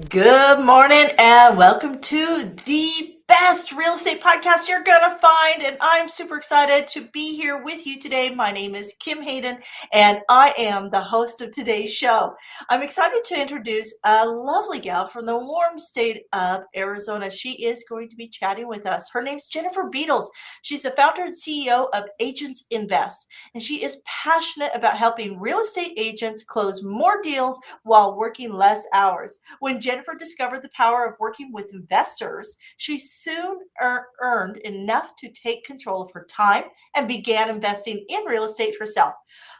Good morning and welcome to the best real estate podcast you're going to find. And I'm super excited to be here with you today. My name is Kim Hayden and I am the host of today's show. I'm excited to introduce a lovely gal from the warm state of Arizona. She is going to be chatting with us. Her name's Jenn Beadles. She's the founder and CEO of Agents Invest, and she is passionate about helping real estate agents close more deals while working less hours. When Jennifer discovered the power of working with investors, she soon earned enough to take control of her time and began investing in real estate herself.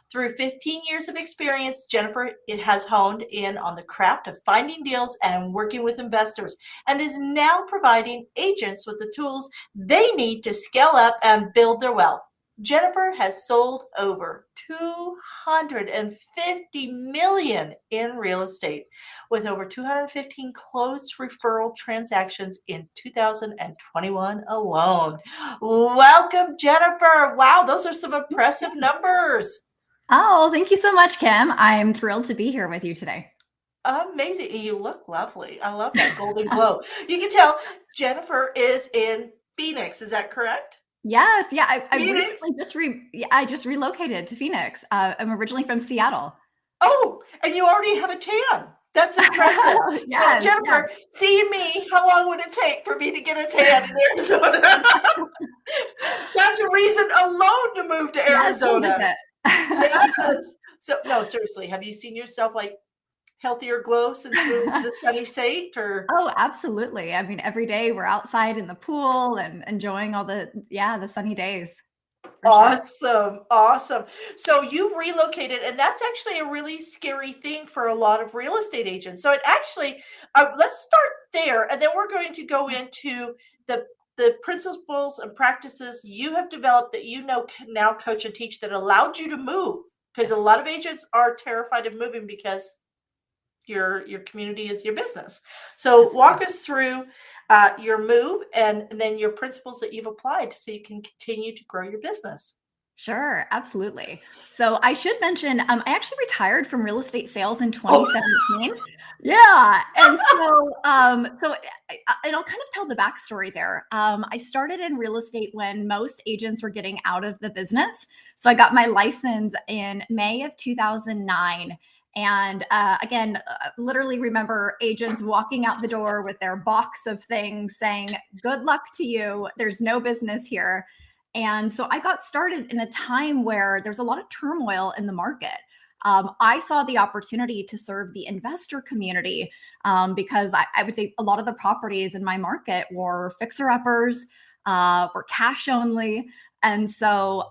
Through 15 years of experience, Jennifer has honed in on the craft of finding deals and working with investors, and is now providing agents with the tools they need to scale up and build their wealth. Jennifer has sold over 250 million in real estate, with over 215 closed referral transactions in 2021 alone. Welcome, Jennifer. Wow, those are some impressive numbers. Oh, thank you so much, Kim. I'm thrilled to be here with you today. Amazing. And you look lovely. I love that golden glow. You can tell Jennifer is in Phoenix. Is that correct? Yes, yeah, I Phoenix? recently I just relocated to Phoenix. I'm originally from Seattle. Oh, and you already have a tan. That's impressive. So, Yes, yes. Jennifer, seeing me, how long would it take for me to get a tan in Arizona? That's a reason alone to move to Yes, come Arizona. visit. Yes. So, no, seriously, have you seen yourself like healthier glow since moving to the sunny state, or? Oh, absolutely. I mean, every day we're outside in the pool and enjoying all the sunny days for sure. Awesome, awesome. So you've relocated, and that's actually a really scary thing for a lot of real estate agents. So it actually, let's start there, and then we're going to go into the the principles and practices you have developed that you know can now coach and teach that allowed you to move. Because a Yes. lot of agents are terrified of moving because your community is your business. So walk Absolutely. us through your move and then your principles that you've applied so you can continue to grow your business. Sure, absolutely. So I should mention, I actually retired from real estate sales in Oh, 2017. Yeah, and and I'll kind of tell the backstory there. I started in real estate when most agents were getting out of the business. So I got my license in May of 2009. And again, literally remember agents walking out the door with their box of things saying, "Good luck to you. There's no business here." And so I got started in a time where there's a lot of turmoil in the market. I saw the opportunity to serve the investor community because I would say a lot of the properties in my market were fixer uppers, were cash only. And so,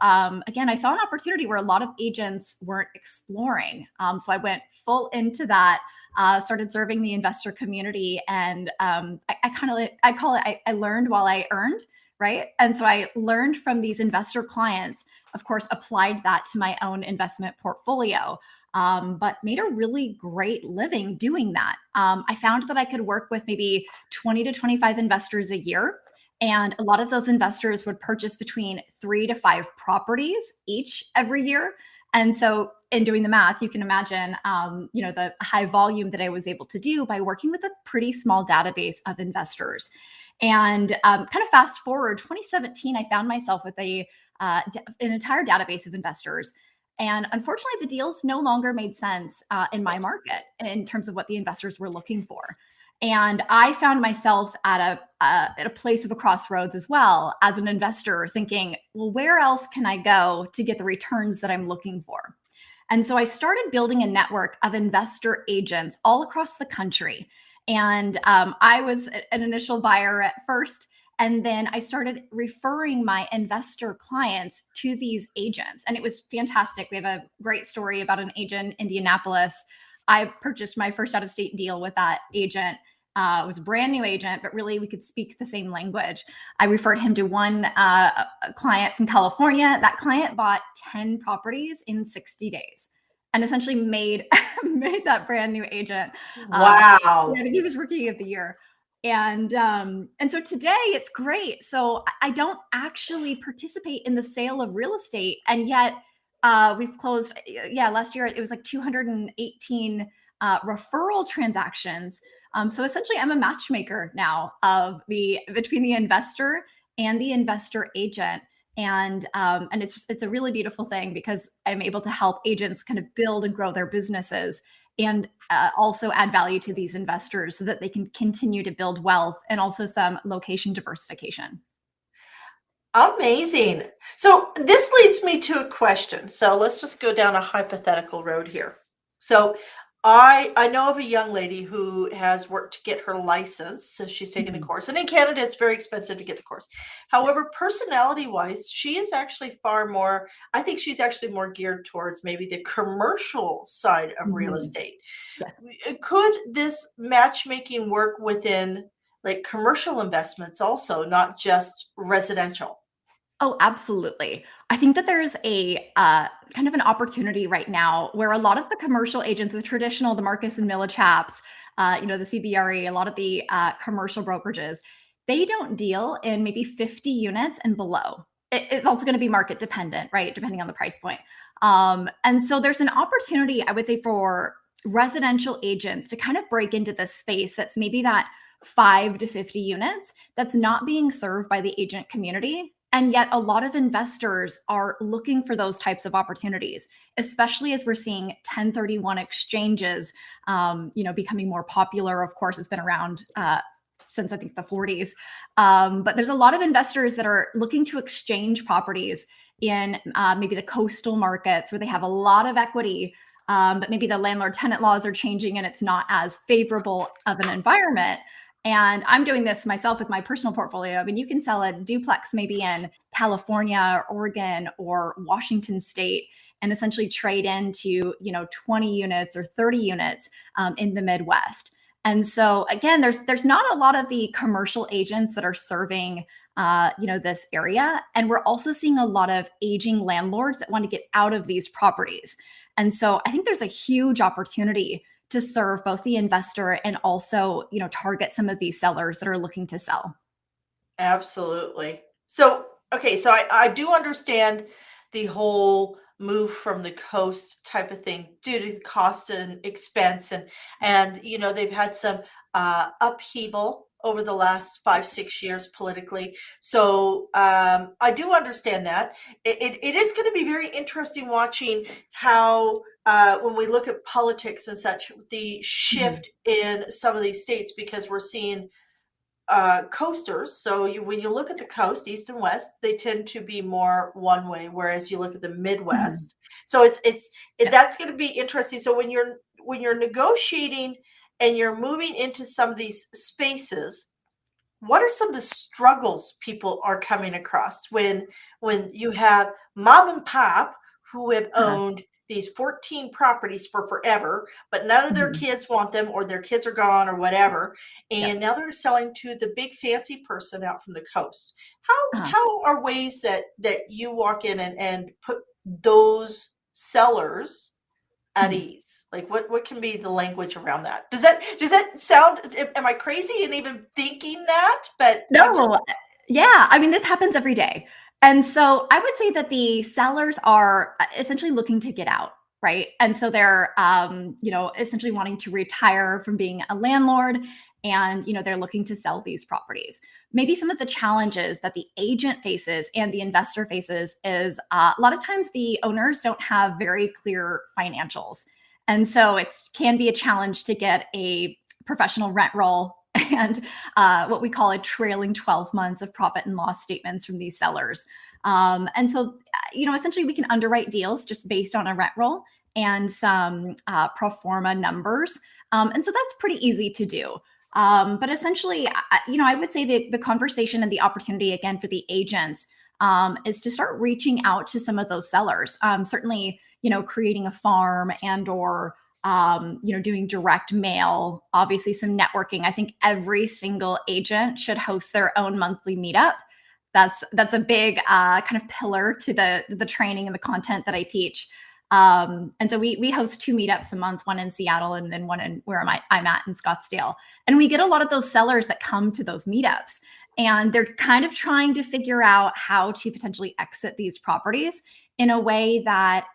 again, I saw an opportunity where a lot of agents weren't exploring. So I went full into that. Started serving the investor community, and I call it I learned while I earned, right? And so I learned from these investor clients, of course, applied that to my own investment portfolio, but made a really great living doing that. I found that I could work with maybe 20 to 25 investors a year. And a lot of those investors would purchase between 3 to 5 properties each every year. And so, in doing the math, you can imagine, the high volume that I was able to do by working with a pretty small database of investors. And kind of fast forward 2017, I found myself with an entire database of investors. And unfortunately, the deals no longer made sense in my market in terms of what the investors were looking for. And I found myself at a place of a crossroads as well as an investor, thinking, well, where else can I go to get the returns that I'm looking for? And so I started building a network of investor agents all across the country. And I was an initial buyer at first. And then I started referring my investor clients to these agents. And it was fantastic. We have a great story about an agent in Indianapolis. I purchased my first out of state deal with that agent. It was a brand new agent, but really we could speak the same language. I referred him to one client from California. That client bought 10 properties in 60 days and essentially made made that brand new agent. wow. He was rookie of the year. And so today it's great. So I don't actually participate in the sale of real estate, and yet we've closed. Yeah, last year it was like 218 referral transactions. So essentially, I'm a matchmaker now of the between the investor and the investor agent. And it's a really beautiful thing because I'm able to help agents kind of build and grow their businesses and also add value to these investors so that they can continue to build wealth and also some location diversification. Amazing. So this leads me to a question. So let's just go down a hypothetical road here. So I know of a young lady who has worked to get her license. So she's taking the Mhm. course. And in Canada, it's very expensive to get the course. Yes. However, personality-wise, she is actually far more, I think she's actually more geared towards maybe the commercial side of real Mhm. estate. Yes. Could this matchmaking work within like commercial investments also, not just residential? Oh, absolutely. I think that there's a kind of an opportunity right now where a lot of the commercial agents, the traditional, the Marcus and Millichaps, the CBRE, a lot of the commercial brokerages, they don't deal in maybe 50 units and below. It's also going to be market dependent, right? Depending on the price point. And so there's an opportunity, I would say, for residential agents to kind of break into this space that's maybe that 5 to 50 units that's not being served by the agent community. And yet, a lot of investors are looking for those types of opportunities, especially as we're seeing 1031 exchanges, becoming more popular. Of course, it's been around since I think the 40s. But there's a lot of investors that are looking to exchange properties in maybe the coastal markets where they have a lot of equity, but maybe the landlord tenant laws are changing and it's not as favorable of an environment. And I'm doing this myself with my personal portfolio. I mean, you can sell a duplex maybe in California, or Oregon, or Washington State, and essentially trade into 20 units or 30 units in the Midwest. And so again, there's not a lot of the commercial agents that are serving this area, and we're also seeing a lot of aging landlords that want to get out of these properties. And so I think there's a huge opportunity to serve both the investor and also, target some of these sellers that are looking to sell. Absolutely. So, okay, so I do understand the whole move from the coast type of thing due to the cost and expense Yes. and they've had some upheaval over the last 5 6 years politically. So I do understand that. It is going to be very interesting watching how when we look at politics and such, the Mhm. shift in some of these states because we're seeing coasters. So when you look at the Yes. coast, east and west, they tend to be more one way, whereas you look at the Mhm. Midwest. So Yes. that's going to be interesting. So when you're negotiating and you're moving into some of these spaces, what are some of the struggles people are coming across when you have mom and pop who have Uh-huh. owned these 14 properties for forever, but none of their Mhm. kids want them or their kids are gone or Yes. whatever, and Yes. now they're selling to the big fancy person out from the coast. How Uh-huh. how are ways that you walk in and put those sellers at Mhm. ease? Like what can be the language around that? Does that sound am I crazy in even thinking that? But I'm just No, yeah, I mean, this happens every day. And so I would say that the sellers are essentially looking to get out, right? And so they're, essentially wanting to retire from being a landlord and, they're looking to sell these properties. Maybe some of the challenges that the agent faces and the investor faces is a lot of times the owners don't have very clear financials. And so it can be a challenge to get a professional rent roll and what we call a trailing 12 months of profit and loss statements from these sellers. And so, essentially, we can underwrite deals just based on a rent roll and some pro forma numbers. And so that's pretty easy to do. But essentially, I would say the conversation and the opportunity again for the agents is to start reaching out to some of those sellers. Certainly, creating a farm and or doing direct mail, obviously some networking. I think every single agent should host their own monthly meetup. That's a big kind of pillar to the training and the content that I teach. And so we host two meetups a month, one in Seattle and then one in where I'm at in Scottsdale. And we get a lot of those sellers that come to those meetups. And they're kind of trying to figure out how to potentially exit these properties in a way that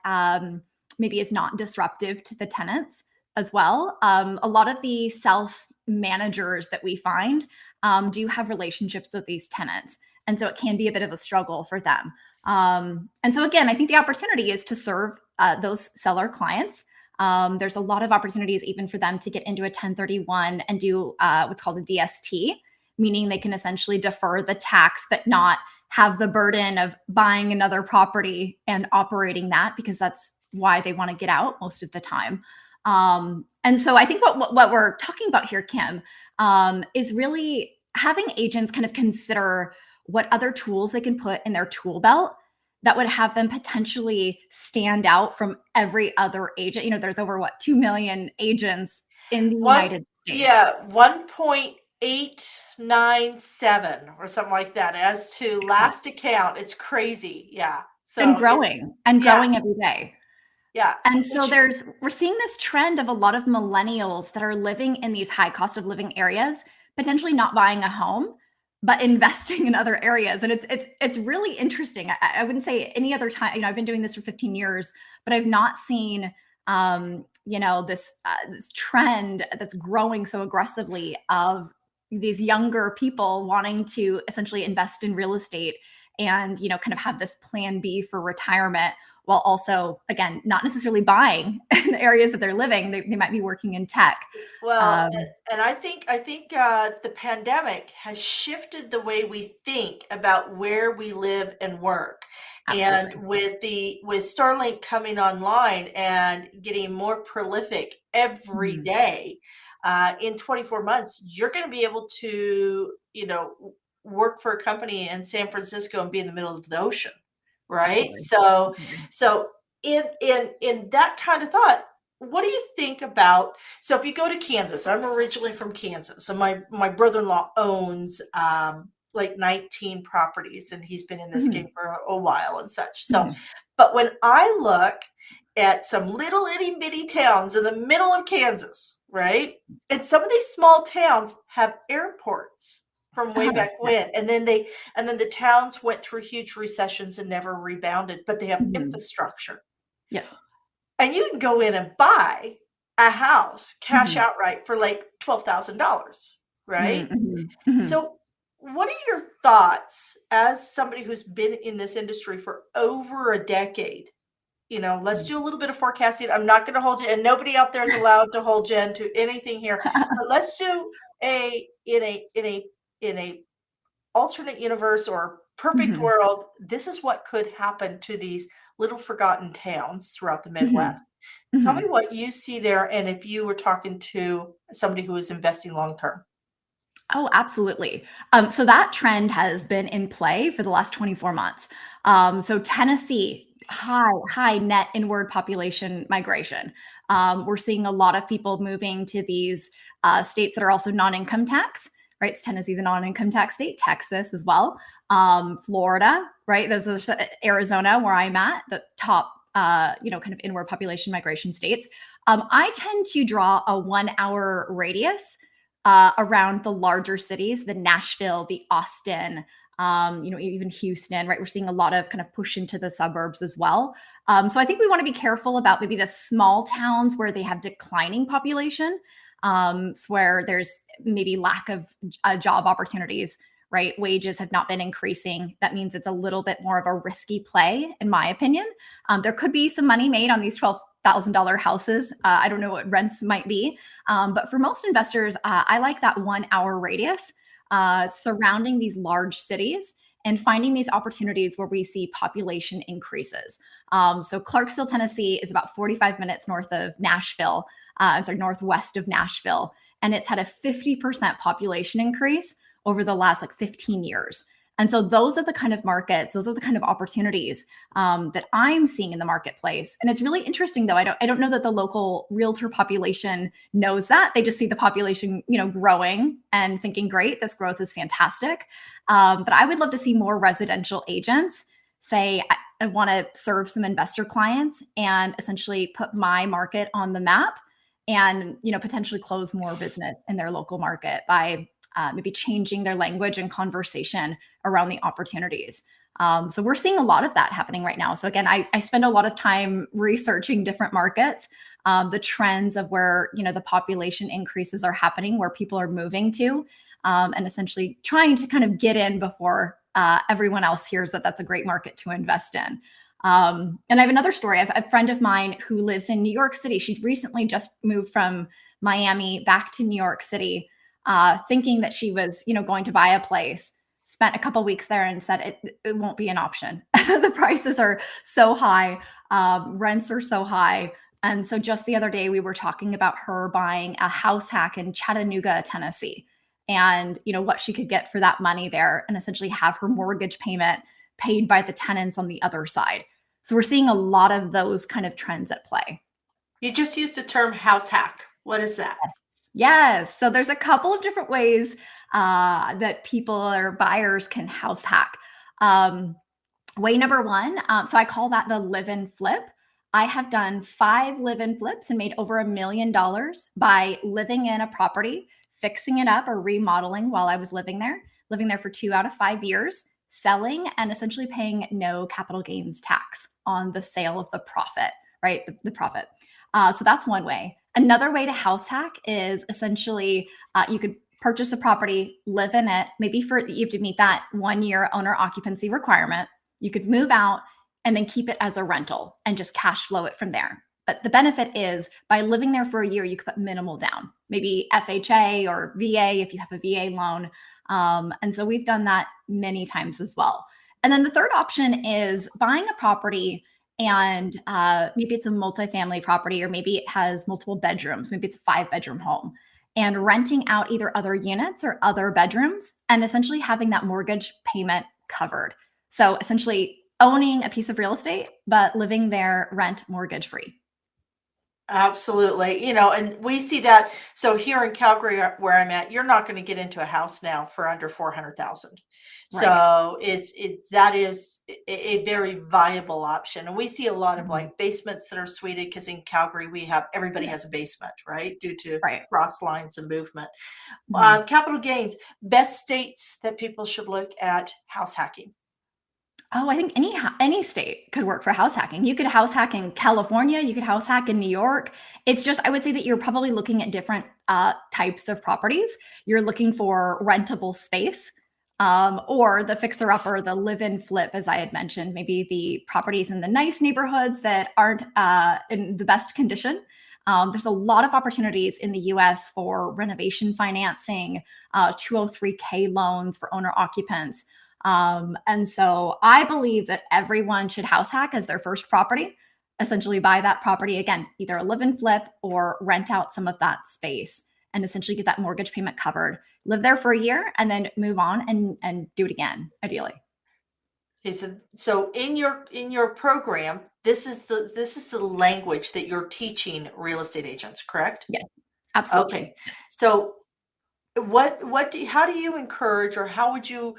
maybe is not disruptive to the tenants as well. A lot of the self managers that we find do have relationships with these tenants. And so it can be a bit of a struggle for them. And so again, I think the opportunity is to serve those seller clients. There's a lot of opportunities even for them to get into a 1031 and do what's called a DST, meaning they can essentially defer the tax, but not have the burden of buying another property and operating that, because that's why they want to get out most of the time. And so I think what we're talking about here, Kim, is really having agents kind of consider what other tools they can put in their tool belt that would have them potentially stand out from every other agent. You know, there's over 2 million agents in the United States. 1.897 or something like that as to Excellent. last account. It's crazy. Yeah. And So it's, growing and yeah, growing every day. yeah. And so Which, we're seeing this trend of a lot of millennials that are living in these high cost of living areas, potentially not buying a home, but investing in other areas. And it's really interesting. I wouldn't say any other time, you know, I've been doing this for 15 years, but I've not seen you know, this trend that's growing so aggressively of these younger people wanting to essentially invest in real estate and, you know, kind of have this plan B for retirement, while also, again, not necessarily buying in the areas that they're living. They might be working in tech. well, Um, and I think the pandemic has shifted the way we think about where we live and work. And Absolutely. with Starlink coming online and getting more prolific every Mhm. day, in 24 months, you're going to be able to, work for a company in San Francisco and be in the middle of the ocean, right? Absolutely. So, Mhm. so in that kind of thought, what do you think about? So if you go to Kansas, I'm originally from Kansas, and my brother-in-law owns like 19 properties, and he's been in this game Mhm. for a while and such. So, Mhm. but when I look at some little itty bitty towns in the middle of Kansas, right? And some of these small towns have airports from way Oh, back yeah. when, and then the towns went through huge recessions and never rebounded, but they have Mhm. infrastructure. Yes. And you can go in and buy a house cash Mhm. outright for like $12,000, Mm, right? mhm. Mhm. So, what are your thoughts as somebody who's been in this industry for over a decade? Let's do a little bit of forecasting. I'm not going to hold you, and nobody out there is allowed to hold Jen to anything here. But let's do a in a alternate universe or perfect Mhm. world. This is what could happen to these little forgotten towns throughout the Mhm. Midwest. Tell me Mhm. what you see there, and if you were talking to somebody who is investing long term. Oh, absolutely. So that trend has been in play for the last 24 months. So Tennessee, high net inward population migration. We're seeing a lot of people moving to these states that are also non-income tax, right? So Tennessee's a non-income tax state, Texas as well, Florida, right? Those are Arizona, where I'm at, the top, kind of inward population migration states. I tend to draw a 1 hour radius around the larger cities, the Nashville, the Austin, even Houston, right? We're seeing a lot of kind of push into the suburbs as well. So I think we want to be careful about maybe the small towns where they have declining population, where there's maybe lack of job opportunities, right? Wages have not been increasing. That means it's a little bit more of a risky play, in my opinion. There could be some money made on these $12,000 houses. I don't know what rents might be, but for most investors, I like that 1 hour radius surrounding these large cities and finding these opportunities where we see population increases. So Clarksville, Tennessee is about 45 minutes north of Nashville. I'm sorry, northwest of Nashville. And it's had a 50% population increase over the last like 15 years. And so those are the kind of markets, those are the kind of opportunities that I'm seeing in the marketplace. And it's really interesting, though. I don't know that the local realtor population knows that. They just see the population, growing and thinking, great, this growth is fantastic. But I would love to see more residential agents say, I want to serve some investor clients and essentially put my market on the map and potentially close more business in their local market by maybe changing their language and conversation around the opportunities. So we're seeing a lot of that happening right now. So again, I spend a lot of time researching different markets, the trends of where the population increases are happening, where people are moving to, and essentially trying to kind of get in before everyone else hears that that's a great market to invest in. And I have another story. I have a friend of mine who lives in New York City. She recently just moved from Miami back to New York City, thinking that she was, going to buy a place. Spent a couple weeks there and said it won't be an option. The prices are so high, rents are so high. And so just the other day, we were talking about her buying a house hack in Chattanooga, Tennessee, and what she could get for that money there, and essentially have her mortgage payment paid by the tenants on the other side. So we're seeing a lot of those kind of trends at play. You just used the term house hack. What is that? Yes. So there's a couple of different ways that people or buyers can house hack. Way number one, so I call that the live-in flip. I have done 5 live-in flips and made over $1 million by living in a property, fixing it up or remodeling while I was living there for 2 out of 5 years, selling and essentially paying no capital gains tax on the sale of the profit, right? The profit. So that's one way. Another way to house hack is essentially you could purchase a property, live in it, maybe you have to meet that 1-year owner occupancy requirement. You could move out and then keep it as a rental and just cash flow it from there. But the benefit is by living there for a year, you could put minimal down, maybe FHA or VA if you have a VA loan. And so we've done that many times as well. And then the third option is buying a property, and maybe it's a multifamily property, or maybe it has multiple bedrooms. Maybe it's a 5-bedroom home, and renting out either other units or other bedrooms, and essentially having that mortgage payment covered. So essentially owning a piece of real estate, but living there rent mortgage free. Absolutely. And we see that. So here in Calgary, where I'm at, you're not going to get into a house now for under 400,000. Right. So that is a very viable option. And we see a lot of Mhm. like basements that are suited, because in Calgary everybody has a basement, right? Due to Right. cross lines and movement. Mhm. Capital gains, best states that people should look at house hacking. Oh, I think any state could work for house hacking. You could house hack in California, you could house hack in New York. It's just I would say that you're probably looking at different types of properties. You're looking for rentable space, or the fixer upper, the live-in flip, as I had mentioned. Maybe the properties in the nice neighborhoods that aren't in the best condition. There's a lot of opportunities in the U.S. for renovation financing, 203K loans for owner occupants. And so I believe that everyone should house hack as their first property, essentially buy that property again, either a live and flip or rent out some of that space and essentially get that mortgage payment covered, live there for a year and then move on and do it again, ideally. Okay, so in your program, this is the language that you're teaching real estate agents, correct? Yes, absolutely. Okay. So how do you encourage, or how would you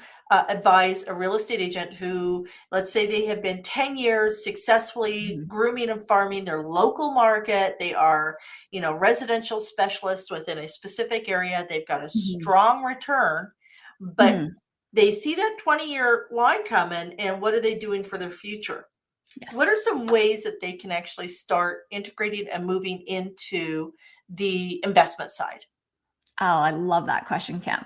advise a real estate agent who, let's say they have been 10 years successfully Mhm. grooming and farming their local market, they are, residential specialists within a specific area, they've got a Mhm. strong return, but Mhm. they see that 20-year line coming, and what are they doing for their future? Yes. What are some ways that they can actually start integrating and moving into the investment side? Oh, I love that question, Kim.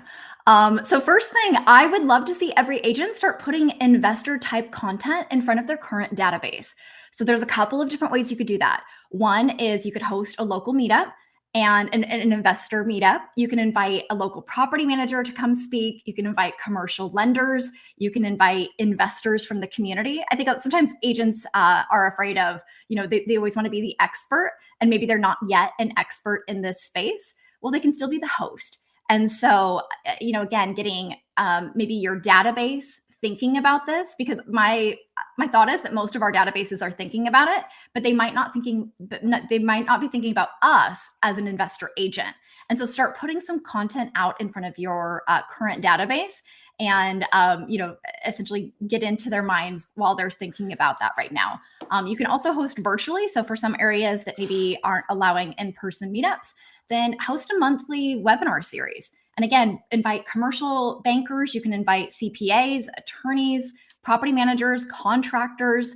So first thing, I would love to see every agent start putting investor type content in front of their current database. So there's a couple of different ways you could do that. One is you could host a local meetup and an investor meetup. You can invite a local property manager to come speak. You can invite commercial lenders. You can invite investors from the community. I think sometimes agents are afraid of, they always want to be the expert, and maybe they're not yet an expert in this space. Well, they can still be the host. And so, again, getting maybe your database thinking about this, because my thought is that most of our databases are thinking about it, but they might not be thinking about us as an investor agent. And so, start putting some content out in front of your current database, and essentially get into their minds while they're thinking about that right now. You can also host virtually. So for some areas that maybe aren't allowing in-person meetups, then host a monthly webinar series. And again, invite commercial bankers. You can invite CPAs, attorneys, property managers, contractors.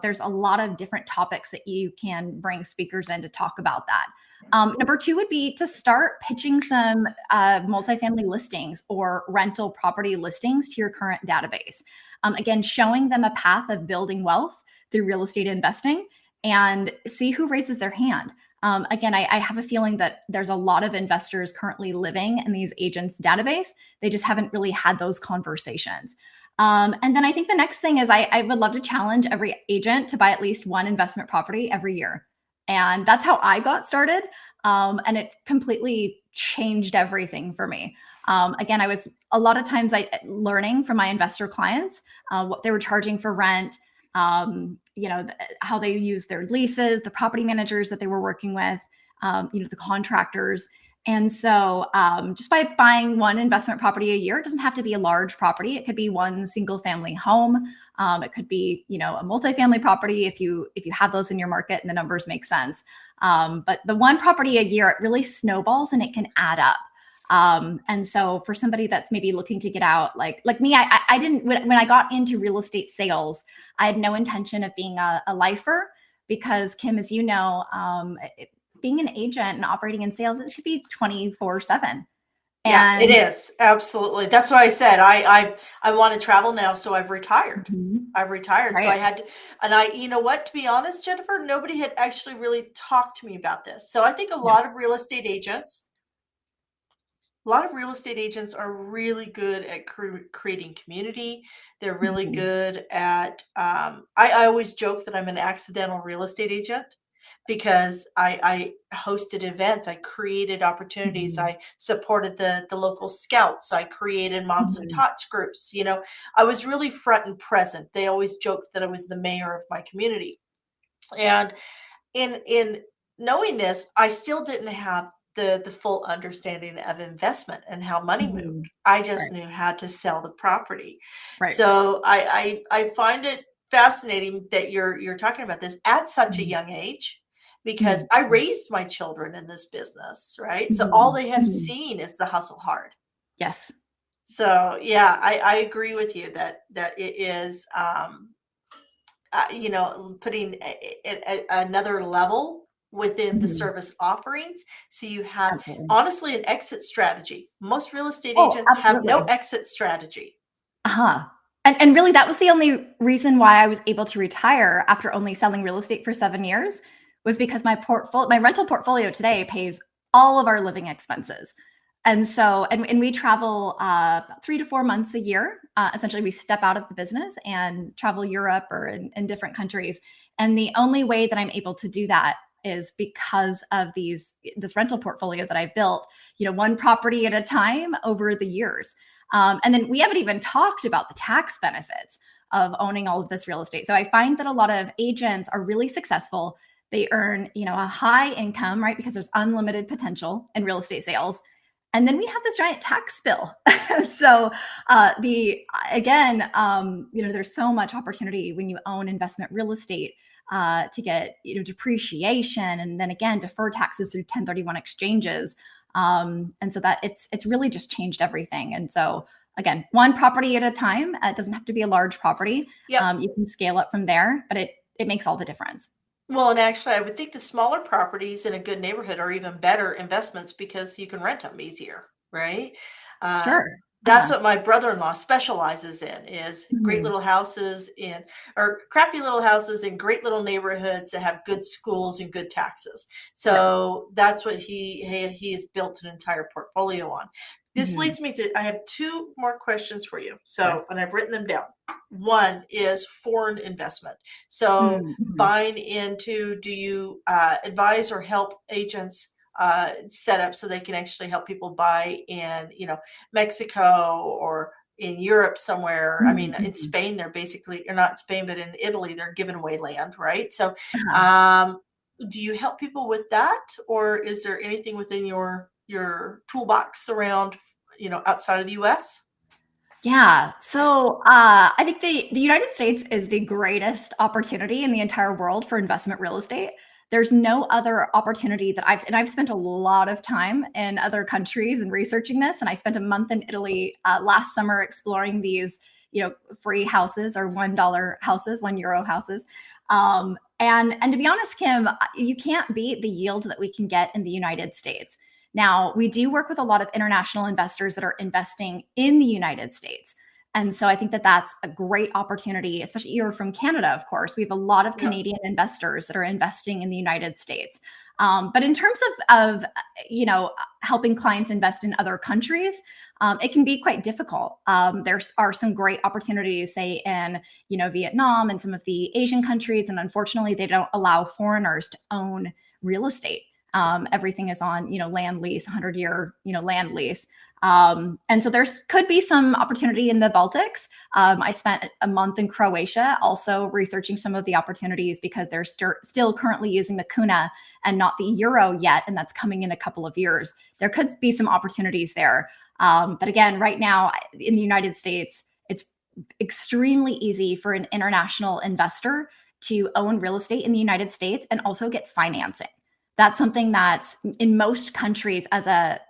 There's a lot of different topics that you can bring speakers in to talk about that. Number two would be to start pitching some multifamily listings or rental property listings to your current database. Again, showing them a path of building wealth through real estate investing, and see who raises their hand. Again, I have a feeling that there's a lot of investors currently living in these agents' database. They just haven't really had those conversations. And then I think the next thing is I would love to challenge every agent to buy at least one investment property every year. And that's how I got started. And it completely changed everything for me. Again, I was a lot of times learning from my investor clients what they were charging for rent, how they use their leases, the property managers that they were working with, the contractors. And so just by buying one investment property a year, it doesn't have to be a large property. It could be one single family home. It could be, a multifamily property if you have those in your market and the numbers make sense. But the one property a year, it really snowballs and it can add up. And so for somebody that's maybe looking to get out, like me, I didn't, when I got into real estate sales, I had no intention of being a lifer, because Kim, as you know, being an agent and operating in sales, it could be 24/7. Yeah, it is. Absolutely. That's what I said. I want to travel now, so I've retired. I've retired. So I Right. had to, and you know what, to be honest, Jennifer, nobody had actually really talked to me about this. So I think a Yeah. lot of real estate agents are really good at creating community. They're really Mhm. good at, I always joke that I'm an accidental real estate agent, because I hosted events, I created opportunities, Mhm. I supported the local scouts, I created moms and Mhm. tots groups. I was really front and present. They always joked that I was the mayor of my community. And in knowing this, I still didn't have the full understanding of investment and how money moved. Mhm. I just Right. knew how to sell the property. Right. So I find it fascinating that you're talking about this at such a Mhm. young age, because Mhm. I raised my children in this business, right? So all Mhm. they have Mhm. seen is the hustle hard. Yes. So yeah, I agree with you that it is, putting another level within the Mhm. service offerings. So you have, Absolutely. honestly, an exit strategy. Most real estate Oh, agents have no absolutely. exit strategy. Uh-huh. And really that was the only reason why I was able to retire after only selling real estate for 7 years, was because my rental portfolio today pays all of our living expenses. And so and we travel 3 to 4 months a year. Essentially we step out of the business and travel Europe or in different countries. And the only way that I'm able to do that is because of this rental portfolio that I built, one property at a time over the years. And then we haven't even talked about the tax benefits of owning all of this real estate. So I find that a lot of agents are really successful. They earn, a high income, right? Because there's unlimited potential in real estate sales. And then we have this giant tax bill. So the again, there's so much opportunity when you own investment real estate to get depreciation, and then again defer taxes through 1031 exchanges. And so that it's really just changed everything. And so again, one property at a time. It doesn't have to be a large property. Yep. You can scale up from there, but it makes all the difference. Well, and actually, I would think the smaller properties in a good neighborhood are even better investments, because you can rent them easier, right? Uh, Sure. that's what my brother-in-law specializes in, is great Mhm. little houses or crappy little houses in great little neighborhoods that have good schools and good taxes. Yes. So that's what he has built an entire portfolio on. This Mhm. leads me to, I have two more questions for you. Sure. So, and I've written them down. One is foreign investment. So Mhm. Mhm. buying into, do you advise or help agents set up so they can actually help people buy in, Mexico or in Europe somewhere? I Mhm. mean, in Mhm. Spain, they're basically, or not in Spain, but in Italy, they're giving away land, right? So, Uh-huh. um, do you help people with that, or is there anything within your toolbox around, outside of the U.S.? Yeah. So I think the United States is the greatest opportunity in the entire world for investment real estate. There's no other opportunity that I've spent a lot of time in other countries and researching this. And I spent a month in Italy last summer exploring these, free houses or $1 houses, €1 houses. And to be honest, Kim, you can't beat the yield that we can get in the United States. Now, we do work with a lot of international investors that are investing in the United States. And so I think that that's a great opportunity, especially you're from Canada, of course. We have a lot of Yeah. Canadian investors that are investing in the United States. But in terms of helping clients invest in other countries, it can be quite difficult. There are some great opportunities, say in Vietnam and some of the Asian countries, and unfortunately, they don't allow foreigners to own real estate. Everything is on land lease, 100-year land lease. And so there could be some opportunity in the Baltics. I spent a month in Croatia also researching some of the opportunities because they're still currently using the kuna and not the euro yet, and that's coming in a couple of years. There could be some opportunities there. But again, right now in the United States, it's extremely easy for an international investor to own real estate in the United States and also get financing. That's something that's in most countries as a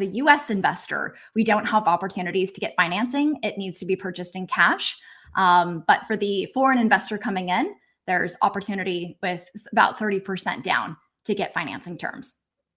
US investor, we don't have opportunities to get financing. It needs to be purchased in cash. But for the foreign investor coming in, there's opportunity with about 30% down to get financing terms.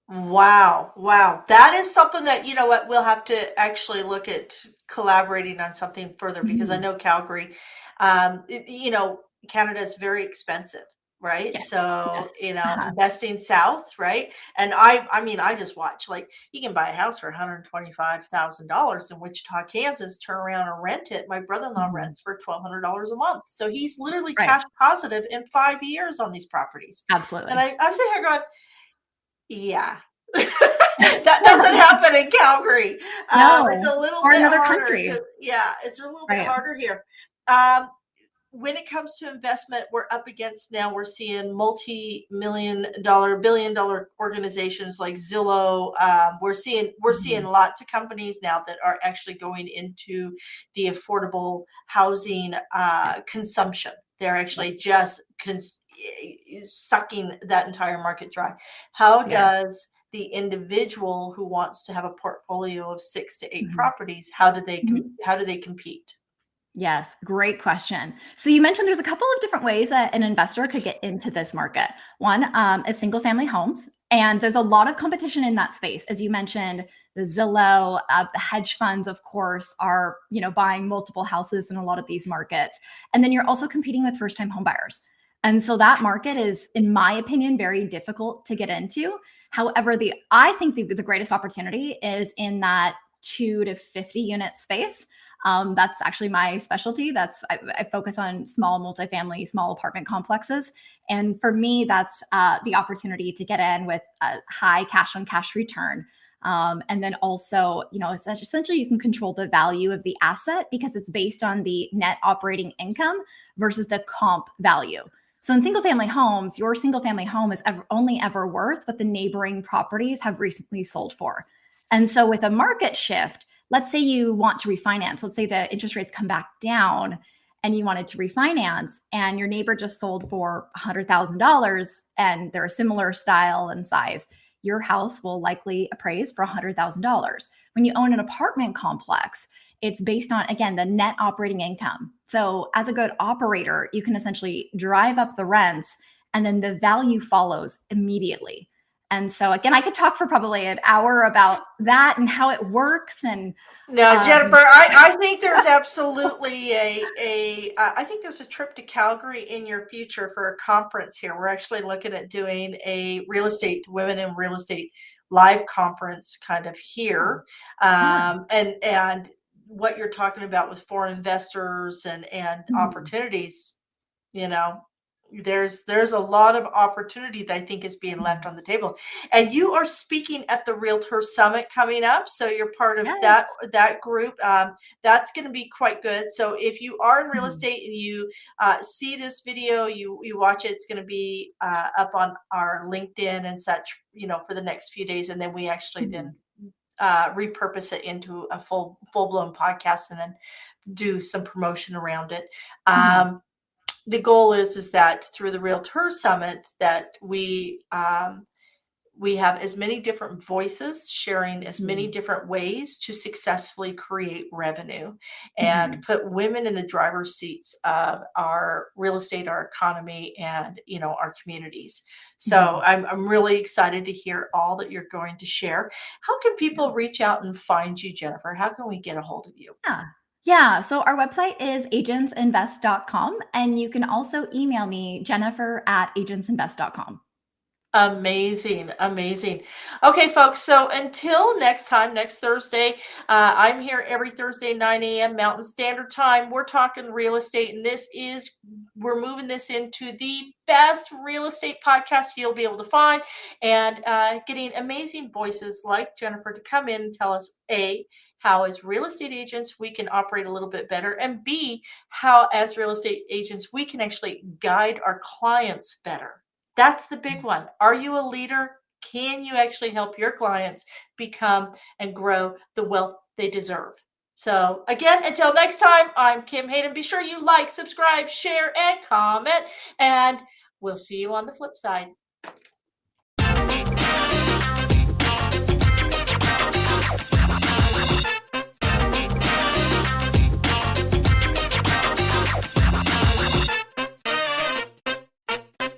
Wow. Wow. That is something that, you know what, we'll have to actually look at collaborating on something further because I Mhm. know Calgary, Canada is very expensive, right? Yes. So, Yes. Uh-huh. investing south, right? And I mean, I just watch like you can buy a house for $125,000 in Wichita, Kansas, turn around and rent it. My brother-in-law Mhm. rents for $1,200 a month. So he's literally Right. cash positive in 5 years on these properties. And Absolutely. I'm sitting here going, yeah. That doesn't happen in Calgary. It's No. a little Or bit another harder country. to yeah, it's a little bit Right. harder here. Um, when it comes to investment, we're up against now we're seeing multi-million dollar, billion-dollar organizations like Zillow. We're seeing Mhm. lots of companies now that are actually going into the affordable housing Yes. consumption. They're Yes. actually just sucking that entire market dry. How Yeah. does the individual who wants to have a portfolio of 6 to 8 Mhm. properties, how do they Mhm. how do they compete? Yes, great question. So you mentioned there's a couple of different ways that an investor could get into this market. One is single family homes, and there's a lot of competition in that space. As you mentioned, the Zillow, the hedge funds, of course, are buying multiple houses in a lot of these markets, and then you're also competing with first time home buyers. And so that market is, in my opinion, very difficult to get into. However, I think the greatest opportunity is in that 2 to 50 unit space. That's actually my specialty. I focus on small multifamily, small apartment complexes, and for me, that's the opportunity to get in with a high cash on cash return. And then also, essentially you can control the value of the asset because it's based on the net operating income versus the comp value. So in single family homes, your single family home is only ever worth what the neighboring properties have recently sold for. And so with a market shift, let's say you want to refinance. Let's say the interest rates come back down and you wanted to refinance and your neighbor just sold for $100,000 and they're a similar style and size. Your house will likely appraise for $100,000. When you own an apartment complex, it's based on, again, the net operating income. So as a good operator, you can essentially drive up the rents and then the value follows immediately. And so again, I could talk for probably an hour about that and how it works. And Now, Jennifer, um, I think there's absolutely I think there's a trip to Calgary in your future for a conference here. We're actually looking at doing a real estate, women in real estate live conference kind of oh, here. fun. And what you're talking about with foreign investors and Mhm, opportunities, you know, there's a lot of opportunity that I think is being left mhm. on the table. And you are speaking at the Realtor Summit coming up, so you're part of that Yes. that group. That's going to be quite good. So if you are in real Mhm, estate and you see this video, you watch it. It's going to be up on our LinkedIn and such, for the next few days, and then we actually mhm, then repurpose it into a full blown podcast, and then do some promotion around it. mhm. Um, the goal is that through the Realtor Summit that we have as many different voices sharing as many Mhm. different ways to successfully create revenue and Mhm. put women in the driver's seats of our real estate, our economy, and our communities. So Mhm. I'm really excited to hear all that you're going to share. How can people reach out and find you, Jennifer? How can we get a hold of you? Yeah. Yeah. So our website is agentsinvest.com. And you can also email me, Jennifer at agentsinvest.com. Amazing, amazing. Okay, folks. So until next time, next Thursday, I'm here every Thursday, 9 a.m. Mountain Standard Time. We're talking real estate, and we're moving this into the best real estate podcast you'll be able to find, and getting amazing voices like Jennifer to come in and tell us how as real estate agents we can operate a little bit better, and B, how as real estate agents we can actually guide our clients better. That's the big one. Are you a leader? Can you actually help your clients become and grow the wealth they deserve? So, again, until next time, I'm Kim Hayden. Be sure you like, subscribe, share, and comment. And we'll see you on the flip side.